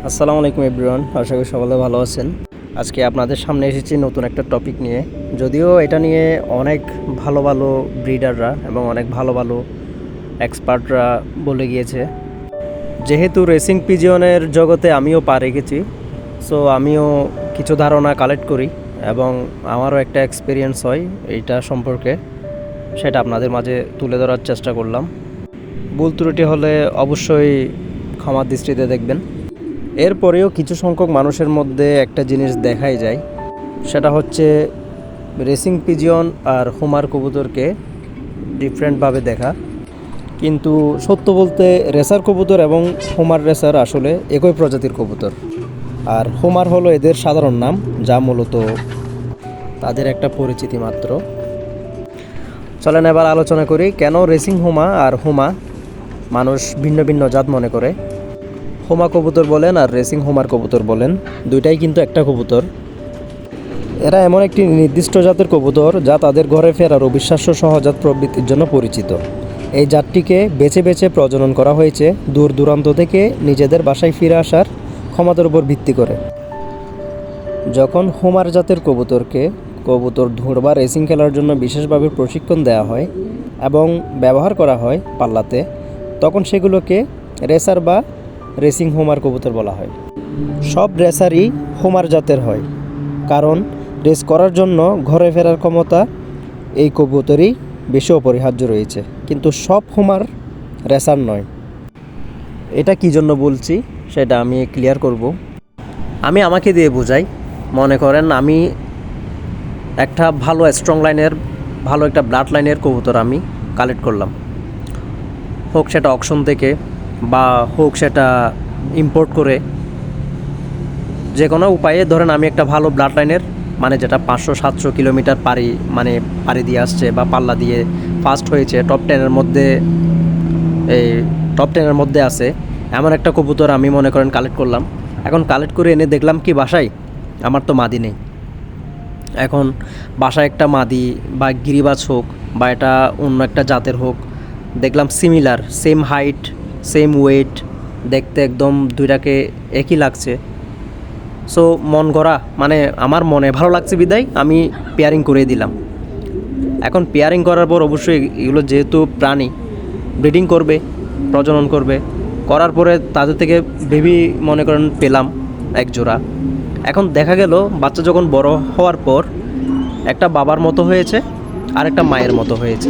আসসালামু আলাইকুম এভরিওয়ান, আশা করি সকলে ভালো আছেন। আজকে আপনাদের সামনে এসেছি নতুন একটা টপিক নিয়ে। যদিও এটা নিয়ে অনেক ভালো ভালো ব্রিডাররা এবং অনেক ভালো ভালো এক্সপার্টরা বলে গিয়েছে। যেহেতু রেসিং পিজিয়নের জগতে আমিও পা রেখেছি, সো আমিও কিছু ধারণা কালেক্ট করি এবং আমারও একটা এক্সপিরিয়েন্স হয় এইটা সম্পর্কে, সেটা আপনাদের মাঝে তুলে ধরার চেষ্টা করলাম। ভুল ত্রুটি হলে অবশ্যই ক্ষমার দৃষ্টিতে দেখবেন। এরপরেও কিছু সংখ্যক মানুষের মধ্যে একটা জিনিস দেখাই যায়, সেটা হচ্ছে রেসিং পিজিয়ন আর হোমার কবুতরকে ডিফারেন্টভাবে দেখা। কিন্তু সত্য বলতে রেসার কবুতর এবং হোমার রেসার আসলে একই প্রজাতির কবুতর, আর হোমার হলো এদের সাধারণ নাম, যা মূলত তাদের একটা পরিচিতি মাত্র। চলেন এবার আলোচনা করি কেন রেসিং হোমা আর হোমা মানুষ ভিন্ন ভিন্ন জাত মনে করে। হোমা কবুতর বলেন আর রেসিং হোমার কবুতর বলেন, দুইটাই কিন্তু একটা কবুতর। এরা এমন একটি নির্দিষ্ট জাতের কবুতর যা তাদের ঘরে ফেরার অবিশ্বাস্য সহজাত প্রবৃত্তির জন্য পরিচিত। এই জাতটিকে বেছে বেছে প্রজনন করা হয়েছে দূর দূরান্ত থেকে নিজেদের বাসায় ফিরে আসার ক্ষমতার উপর ভিত্তি করে। যখন হোমার জাতের কবুতরকে কবুতর ধর বা রেসিং খেলার জন্য বিশেষভাবে প্রশিক্ষণ দেওয়া হয় এবং ব্যবহার করা হয় পাল্লাতে, তখন সেগুলোকে রেসার বা রেসিং হোমার কবুতর বলা হয়। সব রেসারই হোমার জাতের হয়, কারণ রেস করার জন্য ঘরে ফেরার ক্ষমতা এই কবুতরই বেশি অপরিহার্য রয়েছে। কিন্তু সব হোমার রেসার নয়। এটা কী জন্য বলছি সেটা আমি ক্লিয়ার করব। আমি আমাকে দিয়ে বোঝাই। মনে করেন আমি একটা ভালো স্ট্রং লাইনের ভালো একটা ব্লাড লাইনের কবুতর আমি কালেক্ট করলাম, হোক সেটা অকশন থেকে বা হোক সেটা ইম্পোর্ট করে, যে কোনো উপায়ে ধরেন আমি একটা ভালো ব্লাড লাইনের, মানে যেটা 500-700 কিলোমিটার পাড়ি দিয়ে আসছে বা পাল্লা দিয়ে ফার্স্ট হয়েছে, টপ 10-এর মধ্যে আছে, এমন একটা কবুতর আমি মনে করেন কালেক্ট করলাম। এখন কালেক্ট করে এনে দেখলাম কি বাসায় আমার তো মাদি নেই। এখন বাসায় একটা মাদি বা গিরিবাজ হোক বা এটা অন্য একটা জাতের হোক, দেখলাম similar, same height, same wait, দেখতে একদম দুইটাকে একই লাগছে। সো মন গড়া, মানে আমার মনে ভালো লাগছে বিদায় আমি পেয়ারিং করে দিলাম। এখন পেয়ারিং করার পর অবশ্যই এগুলো যেহেতু প্রাণী ব্রিডিং করবে, প্রজনন করবে, করার পরে তাদের থেকে বেবি মনে করেন পেলাম এক জোড়া। এখন দেখা গেল বাচ্চা যখন বড় হওয়ার পর একটা বাবার মতো হয়েছে আর একটা মায়ের মতো হয়েছে।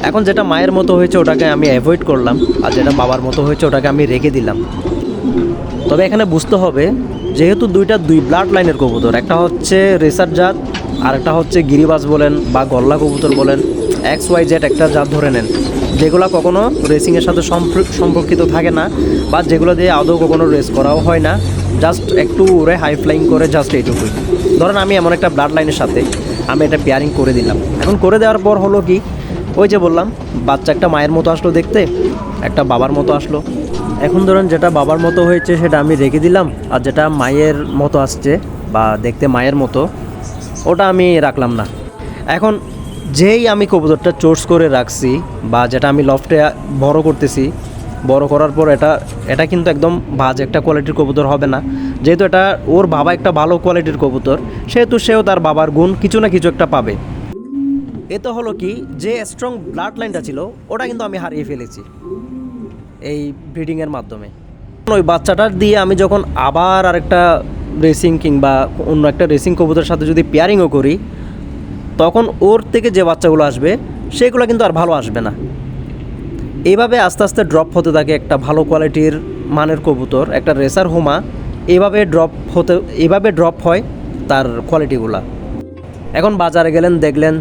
এখন যেটা মায়ের মতো হয়েছে ওটাকে আমি অ্যাভয়েড করলাম, আর যেটা বাবার মতো হয়েছে ওটাকে আমি রেখে দিলাম। তবে এখানে বুঝতে হবে, যেহেতু দুই ব্লাড লাইনের কবুতর, একটা হচ্ছে রেসার জাত আর একটা হচ্ছে গিরিবাজ বলেন বা গল্লা কবুতর বলেন, XYZ একটা জাত ধরে নেন, যেগুলো কখনো রেসিংয়ের সাথে সম্পর্কিত থাকে না বা যেগুলো দিয়ে আদৌ কখনো রেস করাও হয় না, জাস্ট একটু উড়ে হাই ফ্লাইং করে, জাস্ট এইটুকুই। ধরেন আমি এমন একটা ব্লাড লাইনের সাথে আমি এটা পেয়ারিং করে দিলাম। এখন করে দেওয়ার পর হলো কি, ওই যে বললাম বাচ্চা একটা মায়ের মতো আসলো দেখতে, একটা বাবার মতো আসলো। এখন ধরেন যেটা বাবার মতো হয়েছে সেটা আমি রেখে দিলাম, আর যেটা মায়ের মতো আসছে বা দেখতে মায়ের মতো ওটা আমি রাখলাম না। এখন যেই আমি কবুতরটা চোর্স করে রাখছি বা যেটা আমি লফটে বড় করতেছি, বড় করার পর এটা কিন্তু একদম বাজে একটা কোয়ালিটির কবুতর হবে না। যেহেতু এটা ওর বাবা একটা ভালো কোয়ালিটির কবুতর, সেহেতু সেও তার বাবার গুণ কিছু না কিছু একটা পাবে। এতে হলো কি, যে স্ট্রং ব্লাড লাইনটা ছিল ওটা কিন্তু আমি হারিয়ে ফেলেছি এই ব্রিডিংয়ের মাধ্যমে। ওই বাচ্চাটার দিয়ে আমি যখন আবার আরেকটা রেসিং কিংবা অন্য একটা রেসিং কবুতরের সাথে যদি পেয়ারিংও করি, তখন ওর থেকে যে বাচ্চাগুলো আসবে সেগুলো কিন্তু আর ভালো আসবে না। এইভাবে আস্তে আস্তে ড্রপ হতে থাকে একটা ভালো কোয়ালিটির মানের কবুতর, একটা রেসার হোমা এইভাবে ড্রপ হয় তার কোয়ালিটিগুলা। এখন বাজারে গেলেন, দেখলেন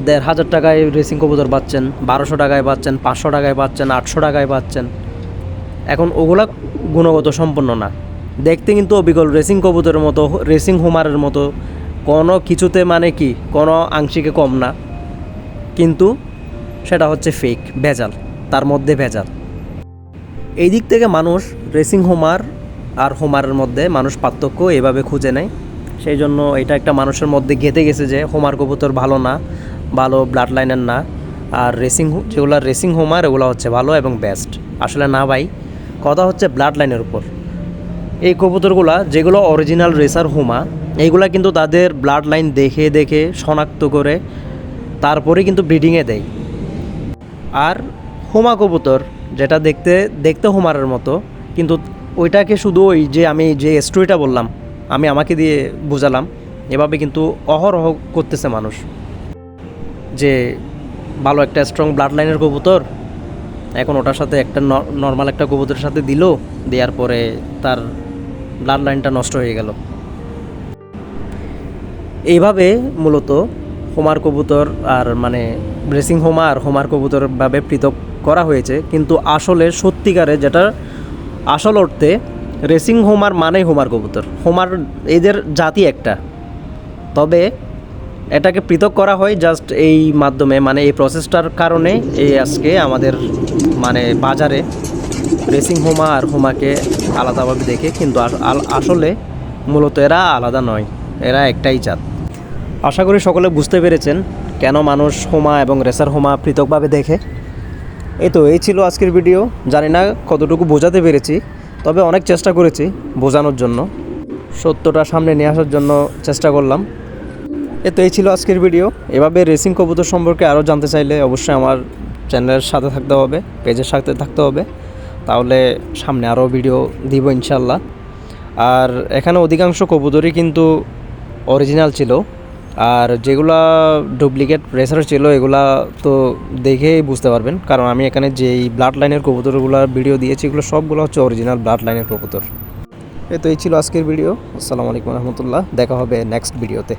1,500 টাকায় রেসিং কবুতর পাচ্ছেন, 1200 টাকায় পাচ্ছেন, 500 টাকায় পাচ্ছেন, 800 টাকায় পাচ্ছেন। এখন ওগুলা গুণগত সম্পন্ন না, দেখতে কিন্তু অবিকল রেসিং কবুতরের মতো, রেসিং হোমারের মতো, কোনো কিছুতে মানে কি কোনো আংশিকে কম না, কিন্তু সেটা হচ্ছে ফেক, ভেজাল, তার মধ্যে ভেজাল। এই দিক থেকে মানুষ রেসিং হোমার আর হোমারের মধ্যে মানুষ পার্থক্য এভাবে খুঁজে নেয়। সেই জন্য এটা একটা মানুষের মধ্যে গেঁথে গেছে যে হোমার কবুতর ভালো না, ভালো ব্লাড লাইনের না, আর যেগুলো রেসিং হোমার এগুলো হচ্ছে ভালো এবং বেস্ট। আসলে না ভাই, কথা হচ্ছে ব্লাড লাইনের উপর। এই কবুতরগুলা যেগুলো অরিজিনাল রেসার হোমা, এইগুলা কিন্তু তাদের ব্লাড লাইন দেখে দেখে শনাক্ত করে তারপরে কিন্তু ব্রিডিংয়ে দেয়। আর হোমা কবুতর যেটা দেখতে দেখতে হোমারের মতো, কিন্তু ওইটাকে শুধু ওই যে আমি যে স্টোরিটা বললাম, আমি আমাকে দিয়ে বোঝালাম, এভাবে কিন্তু অহরহ করতেছে মানুষ যে ভালো একটা স্ট্রং ব্লাড লাইনের কবুতর, এখন ওটার সাথে একটা নর্মাল একটা কবুতরের সাথে দিল, দেওয়ার পরে তার ব্লাড লাইনটা নষ্ট হয়ে গেল। এইভাবে মূলত হোমার কবুতর আর মানে রেসিং হোমা আর হোমার কবুতর ভাবে পৃথক করা হয়েছে, কিন্তু আসলে সত্যিকারে যেটা আসল অর্থে রেসিং হোমার মানেই হোমার কবুতর, হোমার এদের জাতি একটা, তবে এটাকে পৃথক করা হয় জাস্ট এই মাধ্যমে, মানে এই প্রসেসটার কারণে এই আজকে আমাদের মানে বাজারে রেসিং হোমা আর হোমাকে আলাদাভাবে দেখে, কিন্তু আসলে মূলত এরা আলাদা নয়, এরা একটাই জাত। আশা করি সকলে বুঝতে পেরেছেন কেন মানুষ হোমা এবং রেসার হোমা পৃথকভাবে দেখে। এই ছিল আজকের ভিডিও। জানি না কতটুকু বোঝাতে পেরেছি, তবে অনেক চেষ্টা করেছি বোঝানোর জন্য, সত্যটা সামনে নিয়ে আসার জন্য চেষ্টা করলাম। এই ছিল আজকের ভিডিও। এভাবে রেসিং কবুতর সম্পর্কে আরও জানতে চাইলে অবশ্যই আমার চ্যানেলের সাথে থাকতে হবে, পেজের সাথে থাকতে হবে, তাহলে সামনে আরও ভিডিও দিব ইনশাল্লাহ। আর এখানে অধিকাংশ কবুতরই কিন্তু অরিজিনাল ছিল, আর যেগুলা ডুপ্লিকেট রেসার ছিল এগুলা তো দেখেই বুঝতে পারবেন, কারণ আমি এখানে যেই ব্লাড লাইনের কবুতরগুলোর ভিডিও দিয়েছি এগুলো সবগুলো হচ্ছে অরিজিনাল ব্লাড লাইনের কবুতর। এই ছিল আজকের ভিডিও। আসসালামু আলাইকুম রহমতুল্লাহ, দেখা হবে নেক্সট ভিডিওতে।